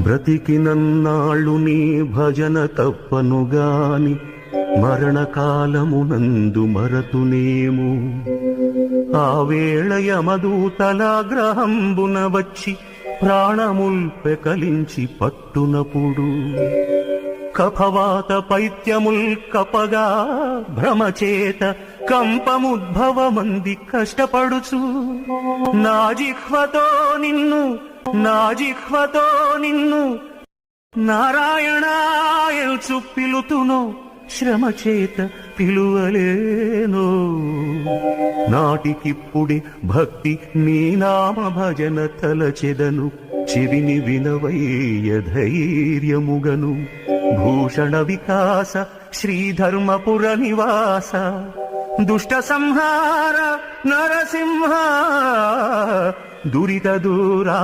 బ్రతికినన్నాళ్ళు నీ భజన తప్పనుగాని మరణకాలమునందు మరతునేము. ఆ వేళ యమదూతలాగ్రహంబున వచ్చి ప్రాణముల్ పెకలించి పట్టునప్పుడు కఫవాత పైత్యముల్ కపగా భ్రమచేత కంపముద్భవమంది కష్టపడుచు నా జిహ్వతో నిన్ను నారాయణాయల్చు పిలుతునో శ్రమచేత పిలువలేనో. నాటికిప్పుడే భక్తి నీ నామ భజన తలచెదను చెవిని వినవయ్య ధైర్యముగను. భూషణ వికాస శ్రీధర్మపుర నివాస దుష్ట సంహార నరసింహ దురిత దూరా.